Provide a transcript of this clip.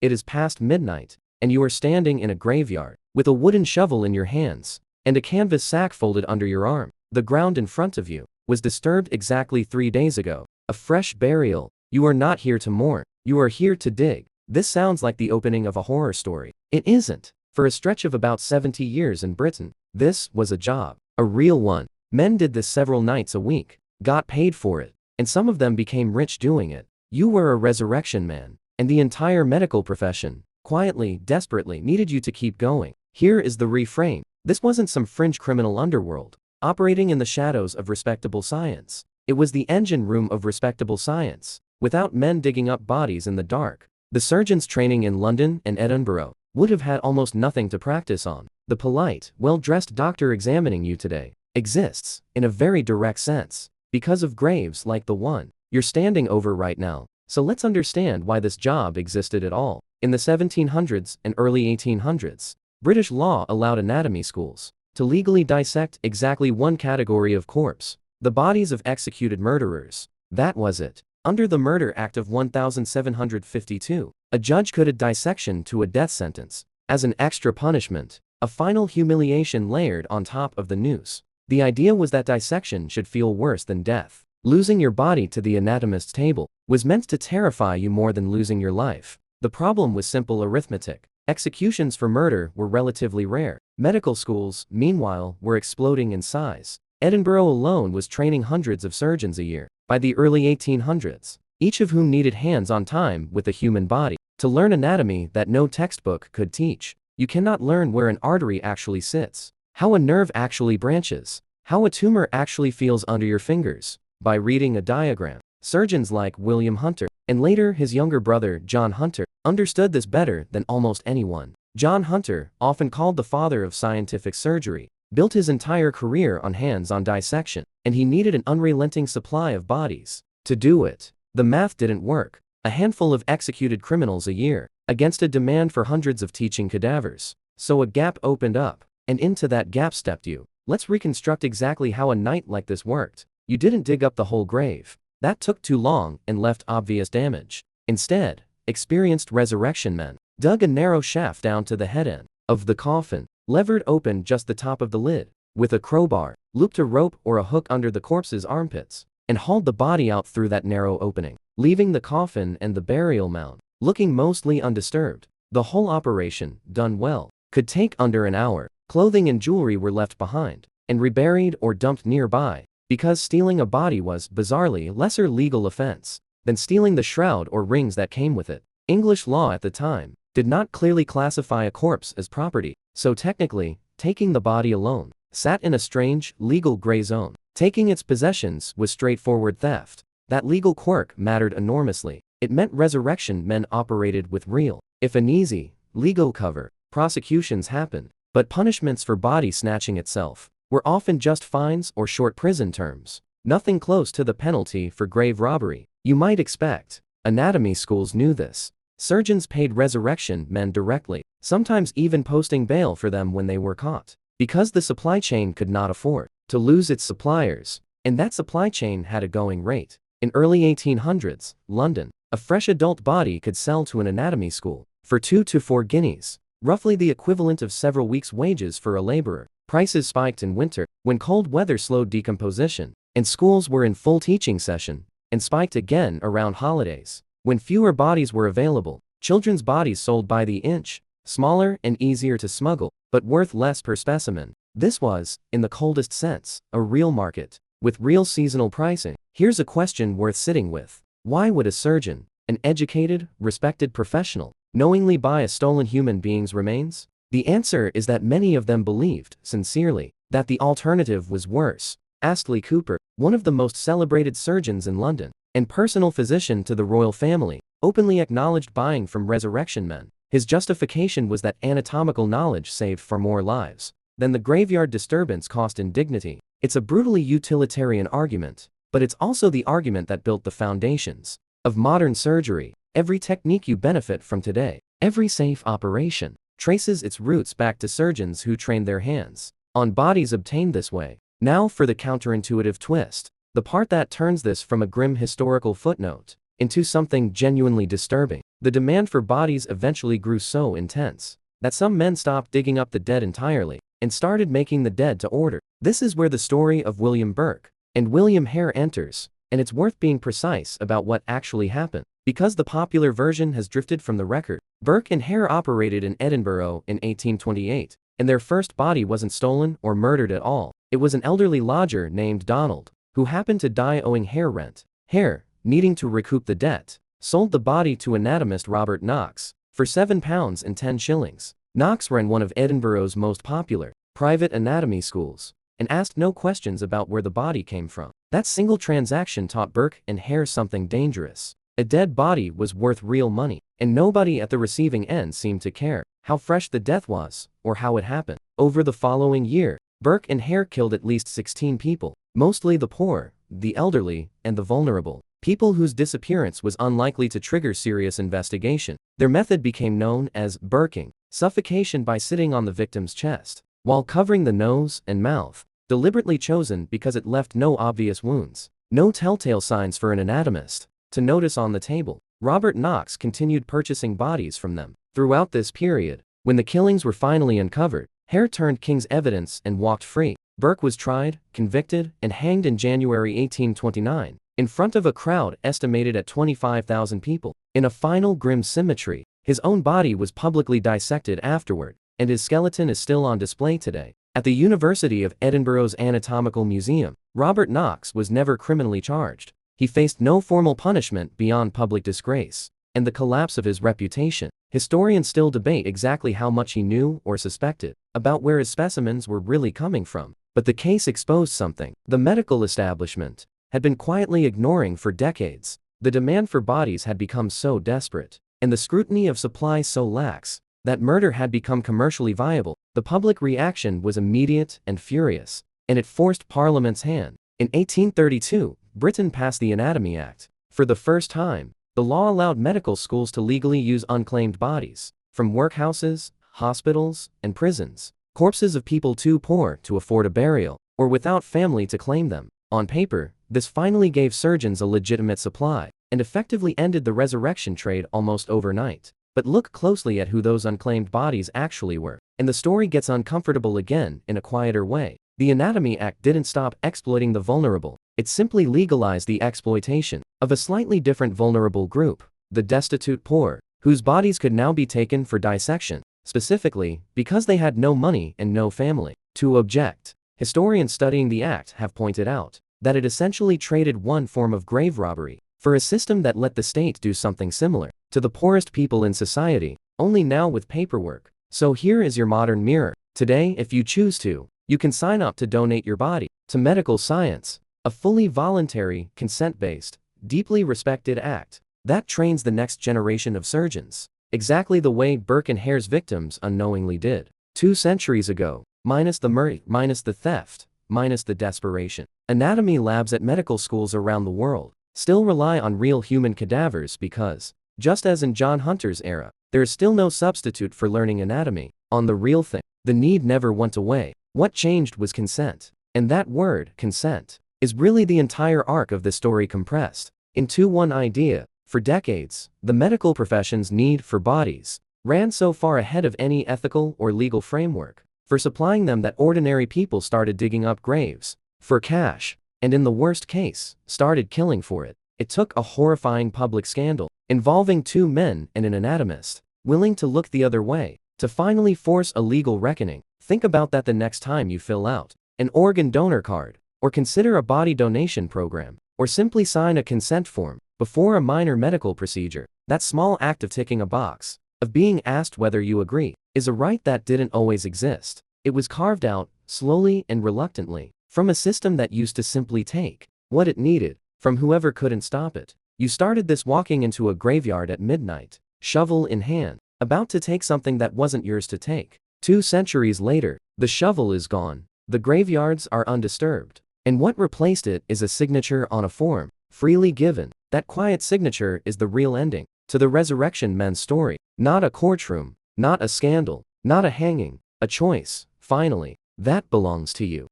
It is past midnight, and you are standing in a graveyard, with a wooden shovel in your hands, and a canvas sack folded under your arm. The ground in front of you was disturbed exactly 3 days ago. A fresh burial. You are not here to mourn. You are here to dig. This sounds like the opening of a horror story. It isn't. For a stretch of about 70 years in Britain, this was a job. A real one. Men did this several nights a week, got paid for it, and some of them became rich doing it. You were a resurrection man, and the entire medical profession, quietly, desperately, needed you to keep going. Here is the reframe. This wasn't some fringe criminal underworld, operating in the shadows of respectable science. It was the engine room of respectable science, without men digging up bodies in the dark. The surgeons training in London and Edinburgh would have had almost nothing to practice on. The polite, well-dressed doctor examining you today exists, in a very direct sense, because of graves like the one you're standing over right now. So let's understand why this job existed at all. In the 1700s and early 1800s, British law allowed anatomy schools to legally dissect exactly one category of corpse: the bodies of executed murderers. That was it. Under the Murder Act of 1752, a judge could add dissection to a death sentence as an extra punishment, a final humiliation layered on top of the noose. The idea was that dissection should feel worse than death. Losing your body to the anatomist's table was meant to terrify you more than losing your life. The problem was simple arithmetic. Executions for murder were relatively rare. Medical schools, meanwhile, were exploding in size. Edinburgh alone was training hundreds of surgeons a year. By the early 1800s, each of whom needed hands-on time with the human body to learn anatomy that no textbook could teach. You cannot learn where an artery actually sits, how a nerve actually branches, how a tumor actually feels under your fingers, by reading a diagram. Surgeons like William Hunter, and later his younger brother John Hunter, understood this better than almost anyone. John Hunter, often called the father of scientific surgery, built his entire career on hands-on dissection, and he needed an unrelenting supply of bodies to do it. The math didn't work. A handful of executed criminals a year, against a demand for hundreds of teaching cadavers. So a gap opened up, and into that gap stepped you. Let's reconstruct exactly how a night like this worked. You didn't dig up the whole grave. That took too long and left obvious damage. Instead, experienced resurrection men dug a narrow shaft down to the head end of the coffin, levered open just the top of the lid with a crowbar, looped a rope or a hook under the corpse's armpits, and hauled the body out through that narrow opening, leaving the coffin and the burial mound looking mostly undisturbed. The whole operation, done well, could take under an hour. Clothing and jewelry were left behind and reburied or dumped nearby, because stealing a body was, bizarrely, a lesser legal offense than stealing the shroud or rings that came with it. English law at the time did not clearly classify a corpse as property, so technically, taking the body alone sat in a strange, legal gray zone. Taking its possessions was straightforward theft. That legal quirk mattered enormously. It meant resurrection men operated with real, if uneasy, legal cover. Prosecutions happened, but punishments for body snatching itself were often just fines or short prison terms. Nothing close to the penalty for grave robbery you might expect. Anatomy schools knew this. Surgeons paid resurrection men directly, sometimes even posting bail for them when they were caught, because the supply chain could not afford to lose its suppliers, and that supply chain had a going rate. In early 1800s, London, a fresh adult body could sell to an anatomy school for 2 to 4 guineas, roughly the equivalent of several weeks' wages for a laborer. Prices spiked in winter, when cold weather slowed decomposition, and schools were in full teaching session, and spiked again around holidays, when fewer bodies were available. Children's bodies sold by the inch, smaller and easier to smuggle, but worth less per specimen. This was, in the coldest sense, a real market, with real seasonal pricing. Here's a question worth sitting with. Why would a surgeon, an educated, respected professional, knowingly buy a stolen human being's remains? The answer is that many of them believed, sincerely, that the alternative was worse. Astley Cooper, one of the most celebrated surgeons in London, and personal physician to the royal family, openly acknowledged buying from resurrection men. His justification was that anatomical knowledge saved far more lives than the graveyard disturbance cost in dignity. It's a brutally utilitarian argument, but it's also the argument that built the foundations of modern surgery. Every technique you benefit from today, every safe operation, traces its roots back to surgeons who trained their hands on bodies obtained this way. Now for the counterintuitive twist, the part that turns this from a grim historical footnote into something genuinely disturbing. the demand for bodies eventually grew so intense that some men stopped digging up the dead entirely and started making the dead to order. This is where the story of William Burke and William Hare enters, and it's worth being precise about what actually happened, because the popular version has drifted from the record. Burke and Hare operated in Edinburgh in 1828, and their first body wasn't stolen or murdered at all. It was an elderly lodger named Donald, who happened to die owing Hare rent. Hare, needing to recoup the debt, sold the body to anatomist Robert Knox for £7 and 10 shillings. Knox ran one of Edinburgh's most popular private anatomy schools and asked no questions about where the body came from. That single transaction taught Burke and Hare something dangerous. A dead body was worth real money, and nobody at the receiving end seemed to care how fresh the death was or how it happened. Over the following year, Burke and Hare killed at least 16 people, mostly the poor, the elderly, and the vulnerable, people whose disappearance was unlikely to trigger serious investigation. Their method became known as burking, suffocation by sitting on the victim's chest, while covering the nose and mouth, deliberately chosen because it left no obvious wounds, no telltale signs for an anatomist to notice on the table. Robert Knox continued purchasing bodies from them. Throughout this period, when the killings were finally uncovered, Hare turned king's evidence and walked free. Burke was tried, convicted, and hanged in January 1829, in front of a crowd estimated at 25,000 people. In a final grim symmetry, his own body was publicly dissected afterward, and his skeleton is still on display today. At the University of Edinburgh's Anatomical Museum, Robert Knox was never criminally charged. He faced no formal punishment beyond public disgrace and the collapse of his reputation. Historians still debate exactly how much he knew or suspected about where his specimens were really coming from, but the case exposed something the medical establishment had been quietly ignoring for decades. The demand for bodies had become so desperate, and the scrutiny of supply so lax, that murder had become commercially viable. The public reaction was immediate and furious, and it forced Parliament's hand. In 1832, Britain passed the Anatomy Act. For the first time, the law allowed medical schools to legally use unclaimed bodies from workhouses, hospitals, and prisons, corpses of people too poor to afford a burial, or without family to claim them. On paper, this finally gave surgeons a legitimate supply, and effectively ended the resurrection trade almost overnight. But look closely at who those unclaimed bodies actually were, and the story gets uncomfortable again in a quieter way. The Anatomy Act didn't stop exploiting the vulnerable, it simply legalized the exploitation of a slightly different vulnerable group, the destitute poor, whose bodies could now be taken for dissection, specifically because they had no money and no family to object. Historians studying the act have pointed out that it essentially traded one form of grave robbery for a system that let the state do something similar to the poorest people in society, only now with paperwork. So here is your modern mirror. Today, if you choose to, you can sign up to donate your body to medical science, a fully voluntary, consent-based, deeply respected act that trains the next generation of surgeons, exactly the way Burke and Hare's victims unknowingly did 2 centuries ago, minus the murder, minus the theft, minus the desperation. Anatomy labs at medical schools around the world still rely on real human cadavers because, just as in John Hunter's era, there is still no substitute for learning anatomy on the real thing. The need never went away. What changed was consent. And that word, consent, is really the entire arc of this story compressed into one idea. For decades, the medical profession's need for bodies ran so far ahead of any ethical or legal framework for supplying them that ordinary people started digging up graves for cash, and in the worst case, started killing for it. It took a horrifying public scandal involving 2 men and an anatomist willing to look the other way to finally force a legal reckoning. Think about that the next time you fill out an organ donor card, or consider a body donation program, or simply sign a consent form before a minor medical procedure. That small act of ticking a box, of being asked whether you agree, is a right that didn't always exist. It was carved out, slowly and reluctantly, from a system that used to simply take what it needed from whoever couldn't stop it. You started this walking into a graveyard at midnight, shovel in hand, about to take something that wasn't yours to take. 2 centuries later, the shovel is gone, the graveyards are undisturbed, and what replaced it is a signature on a form, freely given. That quiet signature is the real ending to the resurrection men's story. Not a courtroom, not a scandal, not a hanging, a choice, finally, that belongs to you.